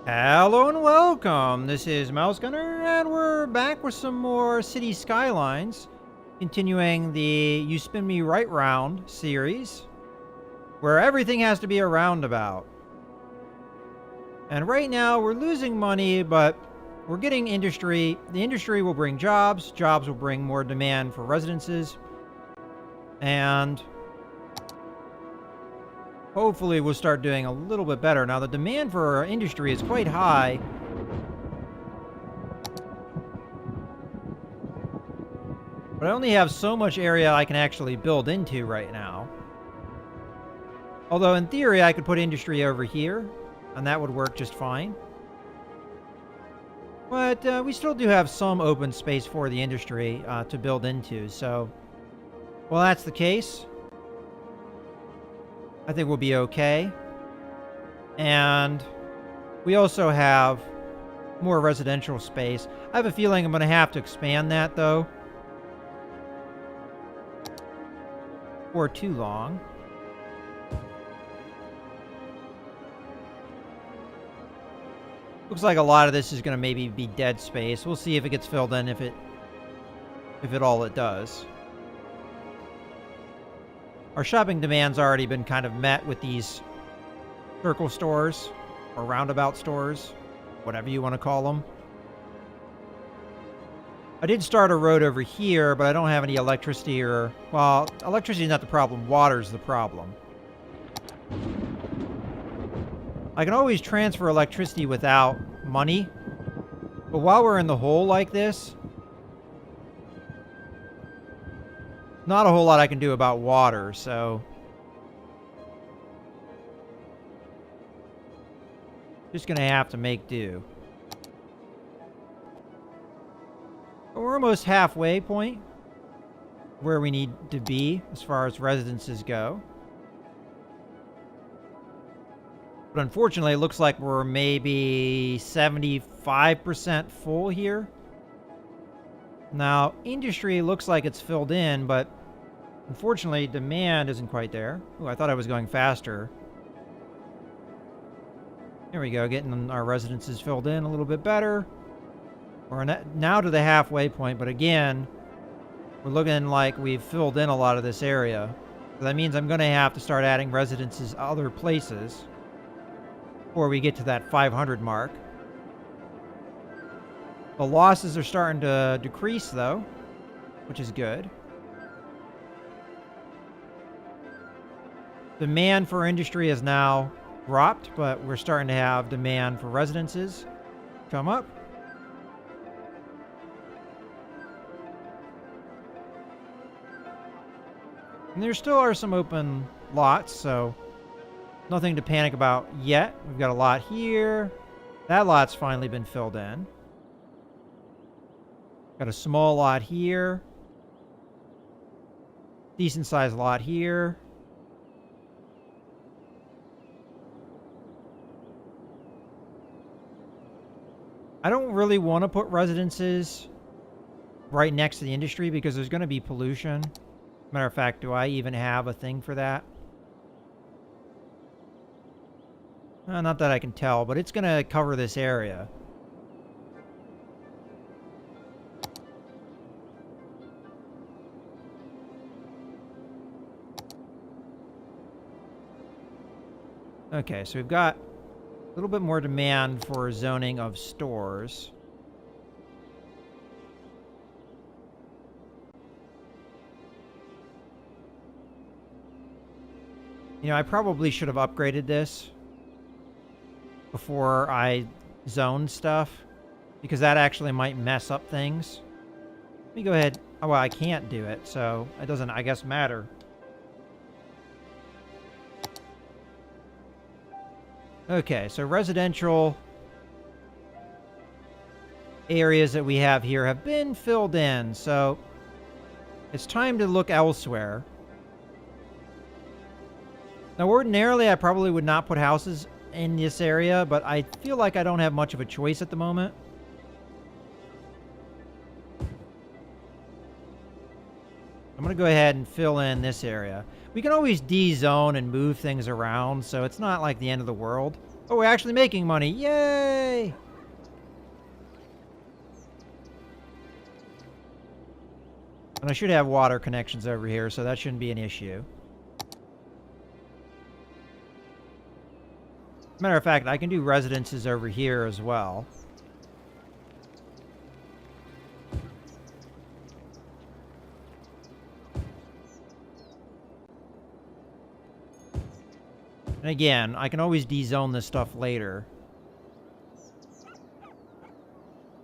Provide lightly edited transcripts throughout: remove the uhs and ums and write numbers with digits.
Hello and welcome. This is Mouse Gunner, and we're back with some more City Skylines, continuing the You Spin Me Right Round series, where everything has to be a roundabout. And right now we're losing money, but we're getting industry. The industry will bring jobs. Jobs will bring more demand for residences. And hopefully we'll start doing a little bit better. Now the demand for our industry is quite high. But I only have so much area I can actually build into right now. Although in theory I could put industry over here, and that would work just fine. But we still do have some open space for the industry to build into, so... Well, that's the case. I think we'll be okay. And we also have more residential space. I have a feeling I'm going to have to expand that, though. For too long. Looks like a lot of this is going to maybe be dead space. We'll see if it gets filled in, if it all it does. Our shopping demand's already been kind of met with these circle stores, or roundabout stores, whatever you want to call them. I did start a road over here, but I don't have any electricity or... Well, electricity is not the problem, water's the problem. I can always transfer electricity without money, but while we're in the hole like this, not a whole lot I can do about water, so... Just gonna have to make do. But we're almost halfway point where we need to be as far as residences go. But unfortunately, it looks like we're maybe 75% full here. Now, industry looks like it's filled in, but unfortunately, demand isn't quite there. Ooh, I thought I was going faster. There we go, getting our residences filled in a little bit better. We're now to the halfway point, but again, we're looking like we've filled in a lot of this area. So that means I'm going to have to start adding residences other places before we get to that 500 mark. The losses are starting to decrease, though, which is good. Demand for industry has now dropped, but we're starting to have demand for residences come up. And there still are some open lots, so nothing to panic about yet. We've got a lot here. That lot's finally been filled in. Got a small lot here. Decent sized lot here. I don't really want to put residences right next to the industry because there's going to be pollution. Matter of fact, do I even have a thing for that? Not that I can tell, but it's going to cover this area. Okay, so we've got a little bit more demand for zoning of stores. You know, I probably should have upgraded this before I zoned stuff, because that actually might mess up things. Let me go ahead. Oh, well, I can't do it, so it doesn't, I guess, matter. Okay, so residential areas that we have here have been filled in, so it's time to look elsewhere. Now, ordinarily, I probably would not put houses in this area, but I feel like I don't have much of a choice at the moment. I'm going to go ahead and fill in this area. We can always de-zone and move things around, so it's not like the end of the world. Oh, we're actually making money. Yay! And I should have water connections over here, so that shouldn't be an issue. Matter of fact, I can do residences over here as well. And again, I can always dezone this stuff later.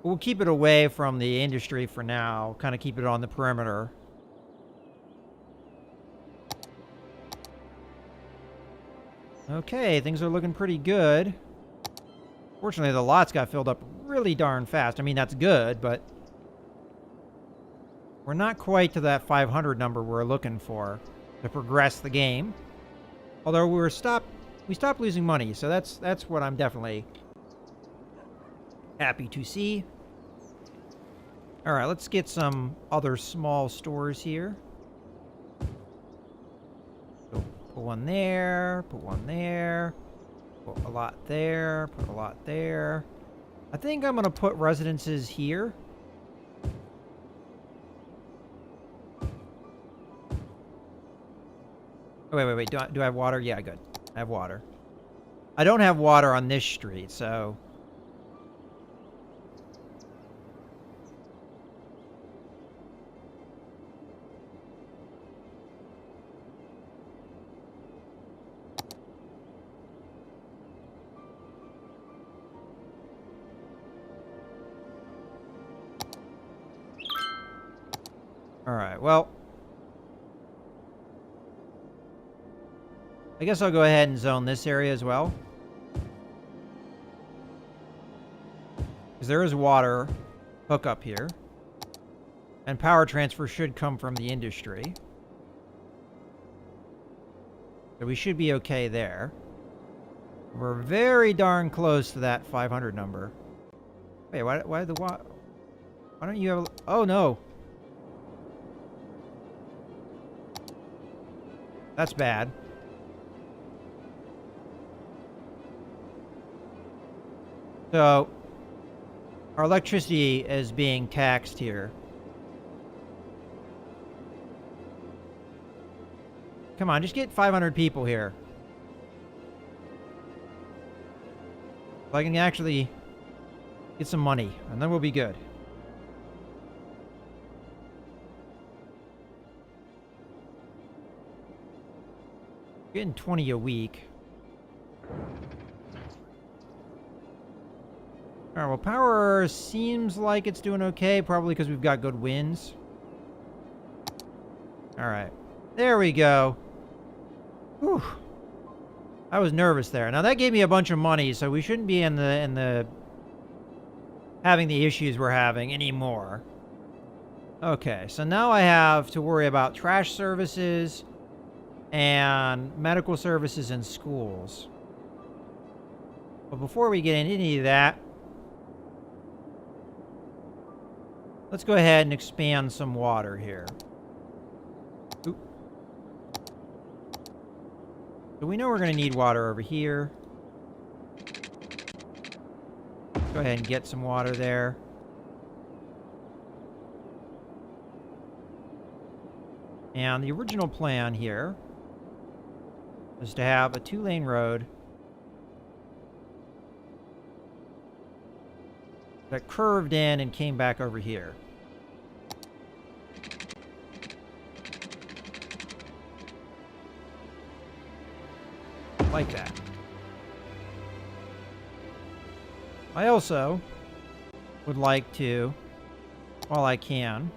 We'll keep it away from the industry for now. Kind of keep it on the perimeter. Okay, things are looking pretty good. Fortunately, the lots got filled up really darn fast. I mean, that's good, but we're not quite to that 500 number we're looking for to progress the game. Although we stopped losing money, so that's what I'm definitely happy to see. All right, let's get some other small stores here. So put one there, put one there, put a lot there, put a lot there. I think I'm going to put residences here. Oh, wait. Do I have water? Yeah, good. I have water. I don't have water on this street, so... Alright, well... I guess I'll go ahead and zone this area as well. Because there is water hookup here. And power transfer should come from the industry. So we should be okay there. We're very darn close to that 500 number. Wait, why don't you have... Oh, no. That's bad. So, our electricity is being taxed here. Come on, just get 500 people here. So I can actually get some money, and then we'll be good. Getting 20 a week. Alright, well, power seems like it's doing okay, probably because we've got good winds. Alright. There we go. Whew. I was nervous there. Now, that gave me a bunch of money, so we shouldn't be in the having the issues we're having anymore. Okay, so now I have to worry about trash services and medical services in schools. But before we get into any of that, let's go ahead and expand some water here. Oop. So we know we're going to need water over here. Go ahead and get some water there. And the original plan here is to have a 2-lane road that curved in and came back over here. Like that. I also would like to, while I can,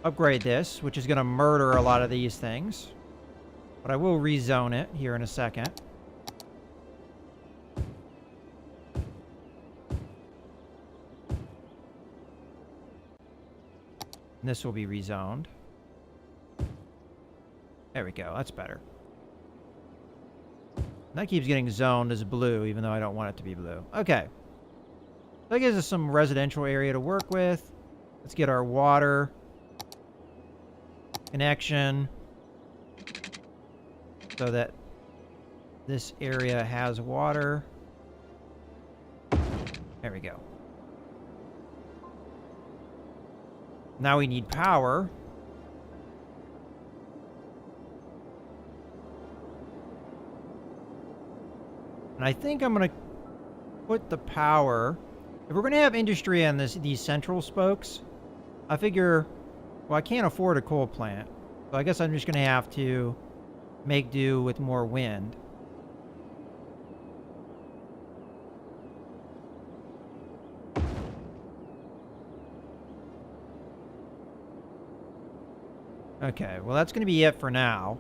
upgrade this, which is going to murder a lot of these things. But I will rezone it here in a second. And this will be rezoned. There we go. That's better. And that keeps getting zoned as blue, even though I don't want it to be blue. Okay. That gives us some residential area to work with. Let's get our water connection so that This area has water. There we go. Now we need power. And I think I'm going to put the power... If we're going to have industry on these central spokes, I figure... Well, I can't afford a coal plant. So I guess I'm just going to have to make do with more wind. Okay, well that's going to be it for now.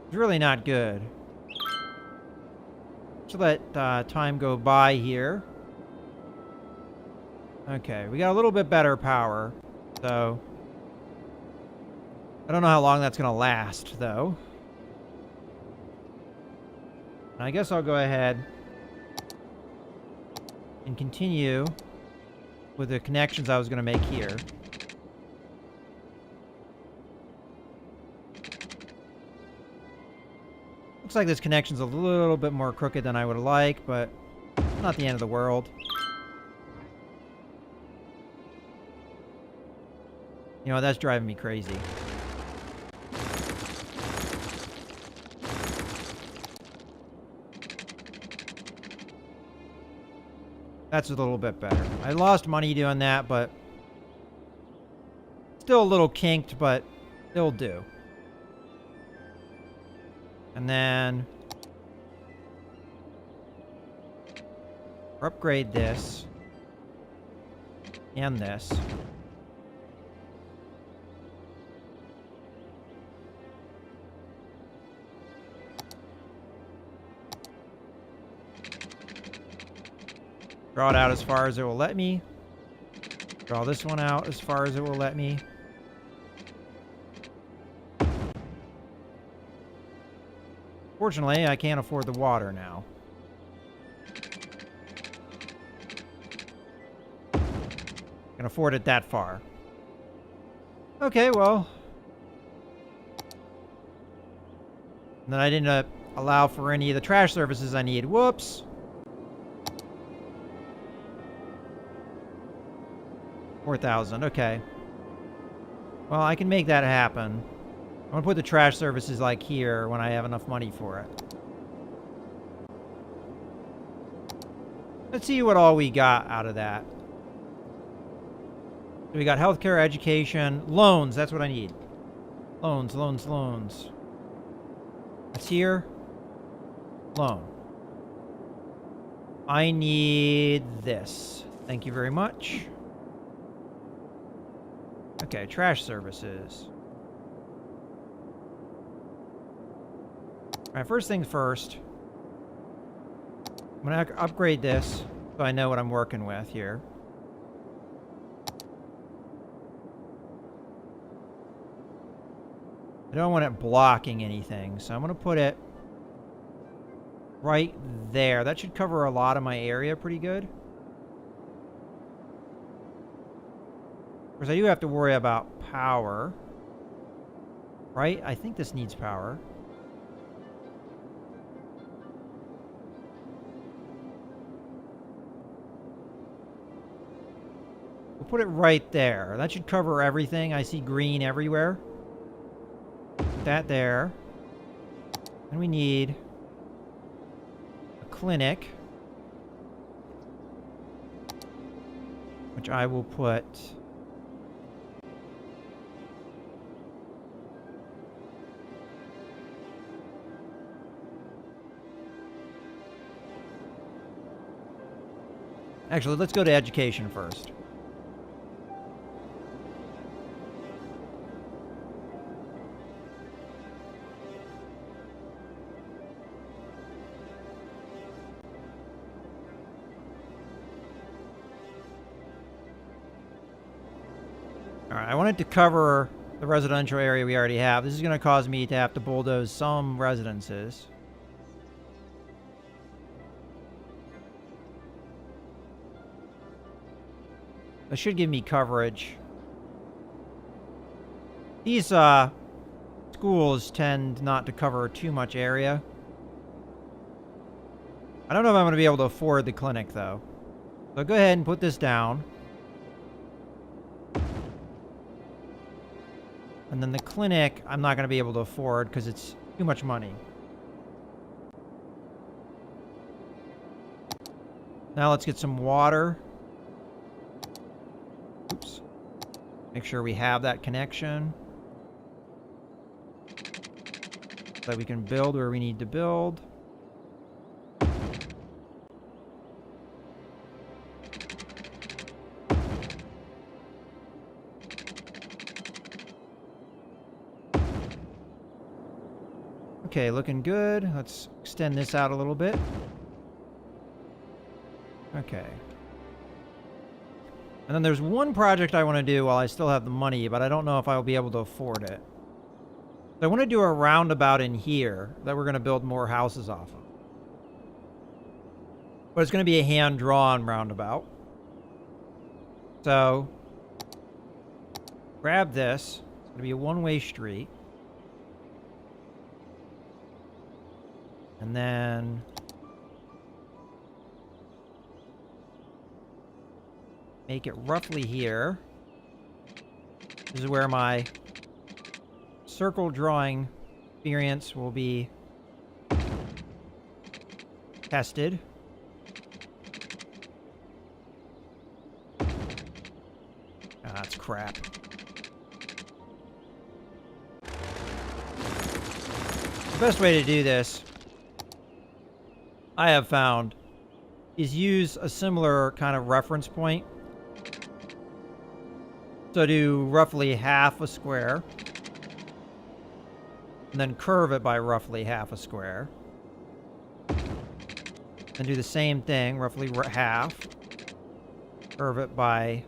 It's really not good. Just let time go by here. Okay, we got a little bit better power, so... I don't know how long that's going to last, though. I guess I'll go ahead and continue with the connections I was going to make here. Looks like this connection's a little bit more crooked than I would like, but not the end of the world. You know, that's driving me crazy. That's a little bit better. I lost money doing that, but still a little kinked, but it'll do. And then upgrade this and this. Draw it out as far as it will let me. Draw this one out as far as it will let me. Fortunately, I can't afford the water now. Can afford it that far. Okay, well. And then I didn't allow for any of the trash services I need. Whoops. $4,000, okay. Well, I can make that happen. I'm gonna put the trash services like here when I have enough money for it. Let's see what all we got out of that. So we got healthcare, education, loans, that's what I need. Loans, loans, loans. That's here. Loan. I need this. Thank you very much. Okay, trash services. Alright, first things first. I'm going to upgrade this so I know what I'm working with here. I don't want it blocking anything, so I'm going to put it right there. That should cover a lot of my area pretty good. Of course, I do have to worry about power. Right? I think this needs power. We'll put it right there. That should cover everything. I see green everywhere. Put that there. And we need a clinic, which I will put... Actually, let's go to education first. Alright, I wanted to cover the residential area we already have. This is going to cause me to have to bulldoze some residences. That should give me coverage. These schools tend not to cover too much area. I don't know if I'm going to be able to afford the clinic, though. So go ahead and put this down. And then the clinic, I'm not going to be able to afford because it's too much money. Now let's get some water. Oops. Make sure we have that connection. So that we can build where we need to build. Okay, looking good. Let's extend this out a little bit. Okay. And then there's one project I want to do while I still have the money, but I don't know if I'll be able to afford it. So I want to do a roundabout in here that we're going to build more houses off of. But it's going to be a hand-drawn roundabout. So, grab this. It's going to be a one-way street. And then make it roughly here. This is where my circle drawing experience will be tested. Ah, that's crap. The best way to do this, I have found, is use a similar kind of reference point. So do roughly half a square, and then curve it by roughly half a square. And do the same thing, roughly half. Curve it by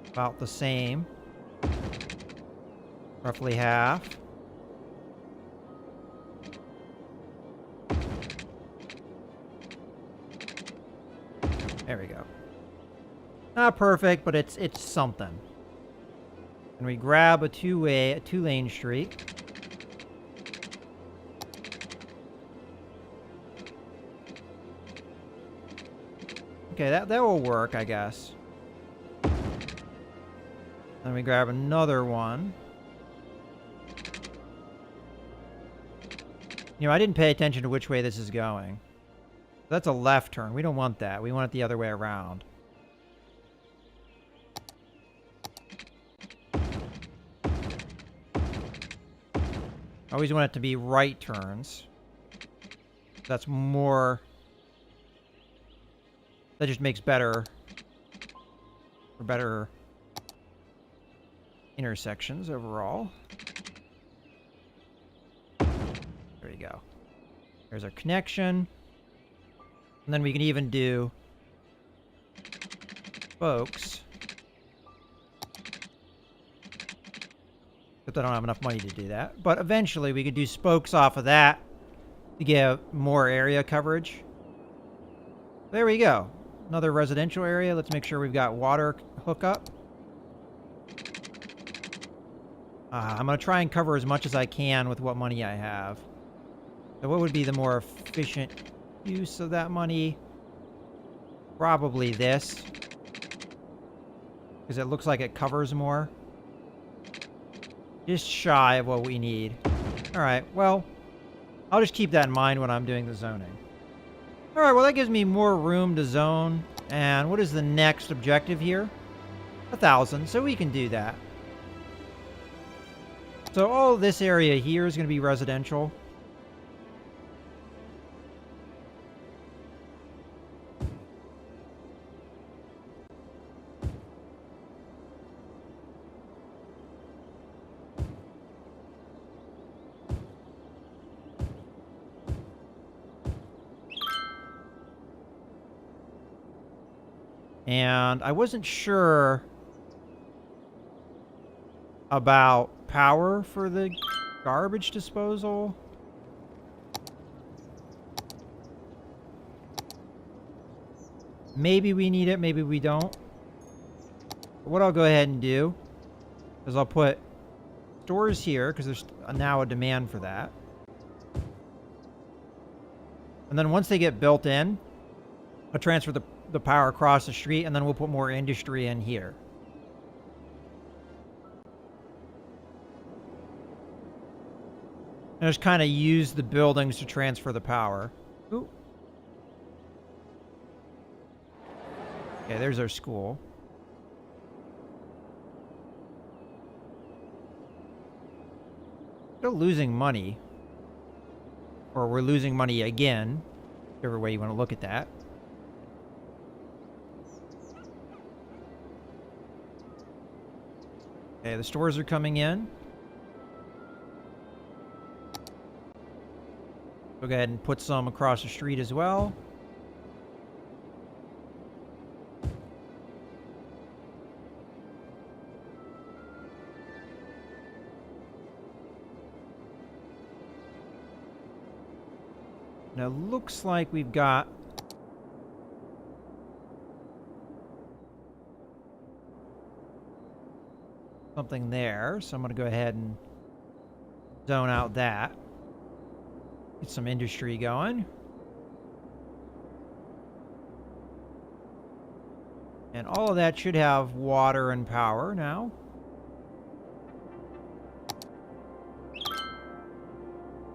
about the same. Roughly half. There we go. Not perfect, but it's something. And we grab a two-lane street. Okay, that will work, I guess. Then we grab another one. You know, I didn't pay attention to which way this is going. That's a left turn. We don't want that. We want it the other way around. I always want it to be right turns. That's more... That just makes better intersections overall. There you go. There's our connection. And then we can even do spokes. Except I don't have enough money to do that. But eventually we could do spokes off of that to get more area coverage. There we go. Another residential area. Let's make sure we've got water hookup. I'm going to try and cover as much as I can with what money I have. So what would be the more efficient use of that money? Probably this. Because it looks like it covers more. Just shy of what we need. Alright, well, I'll just keep that in mind when I'm doing the zoning. Alright, well that gives me more room to zone. And what is the next objective here? 1,000, so we can do that. So all this area here is going to be residential. And I wasn't sure about power for the garbage disposal. Maybe we need it, maybe we don't. But what I'll go ahead and do is I'll put Stores here, because there's now a demand for that. And then once they get built in, I'll transfer the power across the street, and then we'll put more industry in here. And just kind of use the buildings to transfer the power. Ooh. Okay, there's our school. Still losing money. Or we're losing money again. Whichever way you want to look at that. Okay, the stores are coming in. We'll go ahead and put some across the street as well. Now, looks like we've got something there, so I'm going to go ahead and zone out that. Get some industry going. And all of that should have water and power now.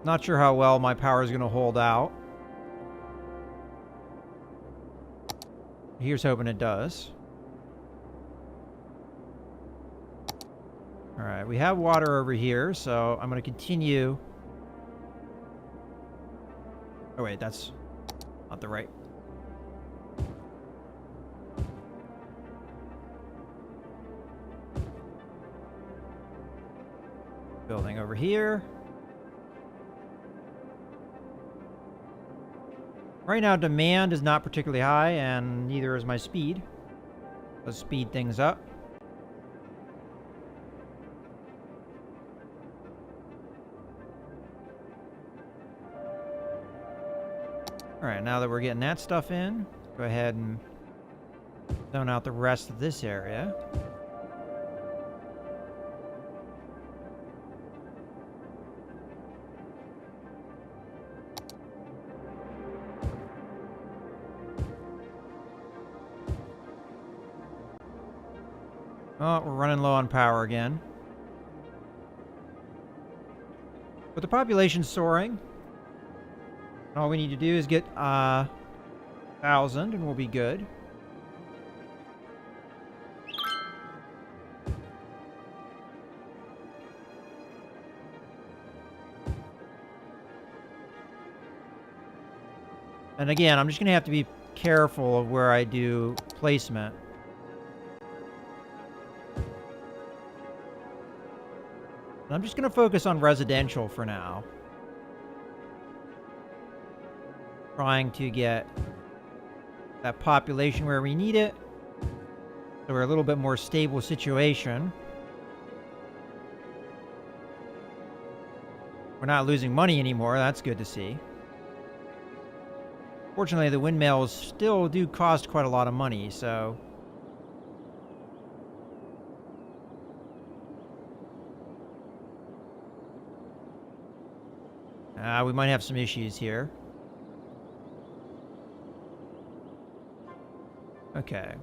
Not sure how well my power is going to hold out. Here's hoping it does. Alright, we have water over here, so I'm going to continue. Oh wait, that's not the right. Building over here. Right now, demand is not particularly high, and neither is my speed. Let's speed things up. Alright, now that we're getting that stuff in, go ahead and zone out the rest of this area. Oh, we're running low on power again. But the population's soaring. All we need to do is get 1,000 and we'll be good. And again, I'm just going to have to be careful of where I do placement. And I'm just going to focus on residential for now. Trying to get that population where we need it. So we're a little bit more stable situation. We're not losing money anymore. That's good to see. Fortunately, the windmills still do cost quite a lot of money, so... we might have some issues here. Okay.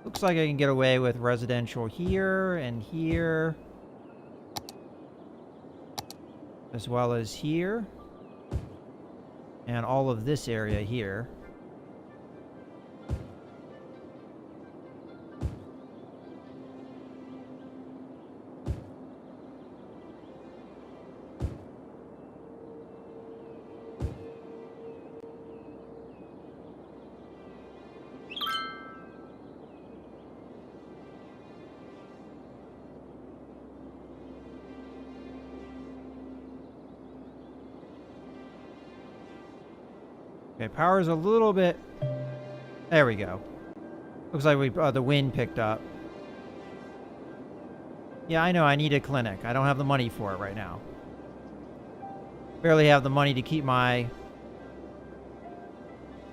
Looks like I can get away with residential here and here. As well as here. And all of this area here. Okay, power's a little bit... There we go. Looks like we the wind picked up. Yeah, I know, I need a clinic. I don't have the money for it right now. Barely have the money to keep my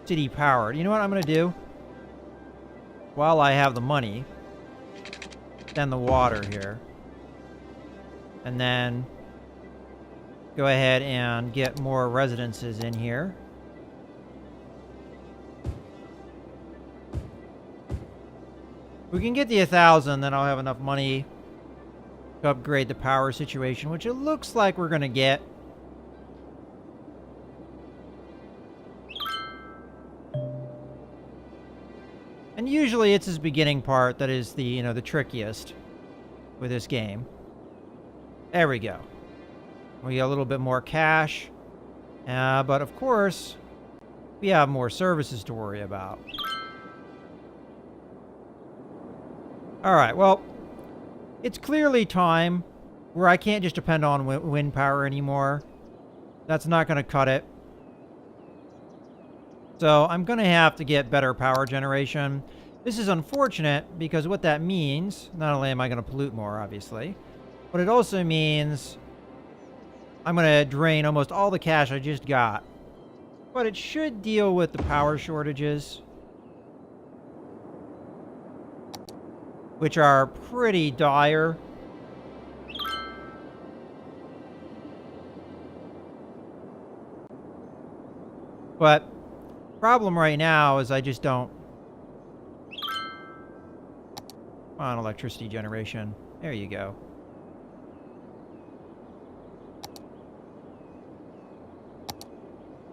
city powered. You know what I'm going to do? While I have the money, extend the water here. And then go ahead and get more residences in here. If we can get the 1,000, then I'll have enough money to upgrade the power situation, which it looks like we're going to get. And usually it's this beginning part that is the, the trickiest with this game. There we go. We get a little bit more cash. But of course, we have more services to worry about. Alright, well, it's clearly time where I can't just depend on wind power anymore. That's not going to cut it. So I'm going to have to get better power generation. This is unfortunate because what that means, not only am I going to pollute more, obviously, but it also means I'm going to drain almost all the cash I just got. But it should deal with the power shortages, which are pretty dire. But problem right now is I just don't on electricity generation. There you go.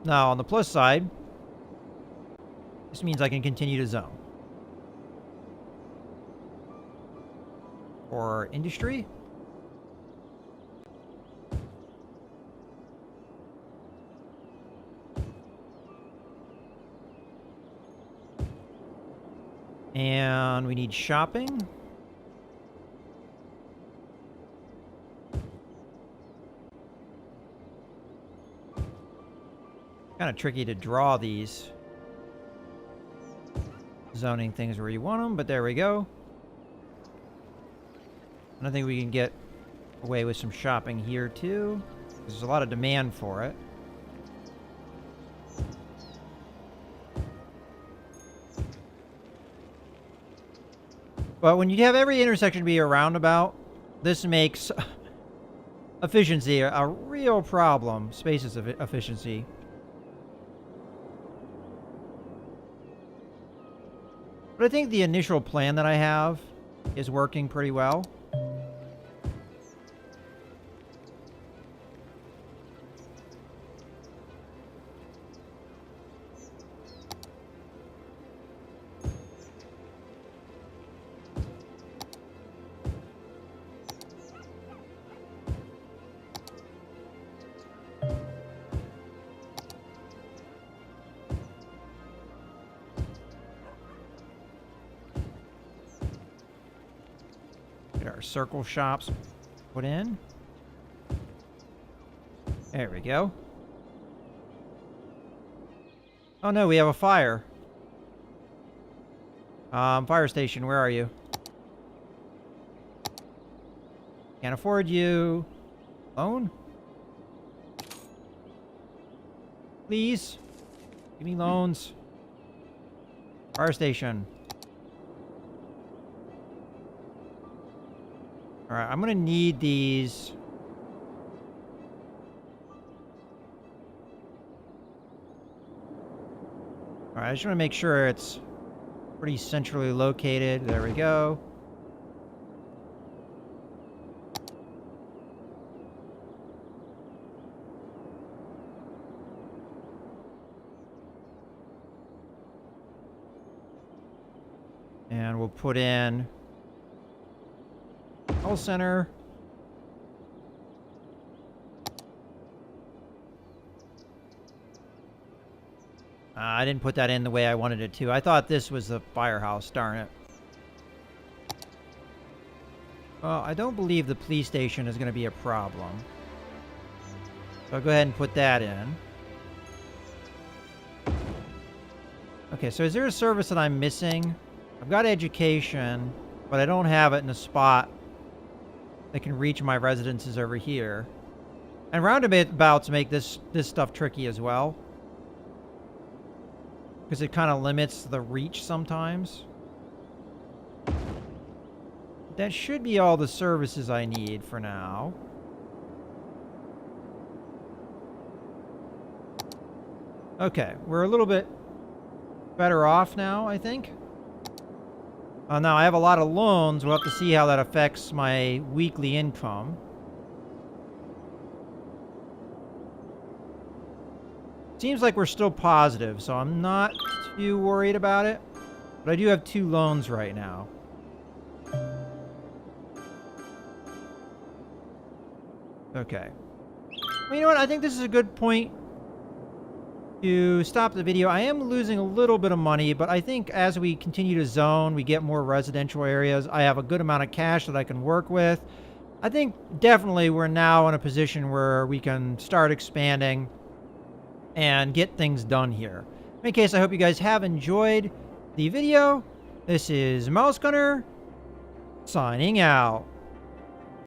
Now on the plus side, this means I can continue to zone. For industry. And we need shopping. Kind of tricky to draw these zoning things where you want them, but there we go. And I think we can get away with some shopping here too. There's a lot of demand for it. But when you have every intersection be a roundabout, this makes efficiency a real problem. Spaces of efficiency. But I think the initial plan that I have is working pretty well. Get our circle shops put in. There we go. Oh no, we have a fire. Fire station, where are you? Can't afford you. Loan? Please. Give me loans. Fire station. Alright, I'm gonna need these. Alright, I just want to make sure it's pretty centrally located. There we go. And we'll put in call center. I didn't put that in the way I wanted it to. I thought this was the firehouse, darn it. Well, I don't believe the police station is going to be a problem. So I'll go ahead and put that in. Okay, so is there a service that I'm missing? I've got education, but I don't have it in a spot that can reach my residences over here. And roundabouts make this stuff tricky as well, because it kind of limits the reach sometimes. That should be all the services I need for now. Okay, we're a little bit better off now, I think. Now, I have a lot of loans. We'll have to see how that affects my weekly income. Seems like we're still positive, so I'm not too worried about it. But I do have 2 loans right now. Okay. Well, you know what? I think this is a good point to stop the video. I am losing a little bit of money, but I think as we continue to zone, we get more residential areas. I have a good amount of cash that I can work with. I think definitely we're now in a position where we can start expanding and get things done here. In any case, I hope you guys have enjoyed the video. This is Mouse Gunner signing out.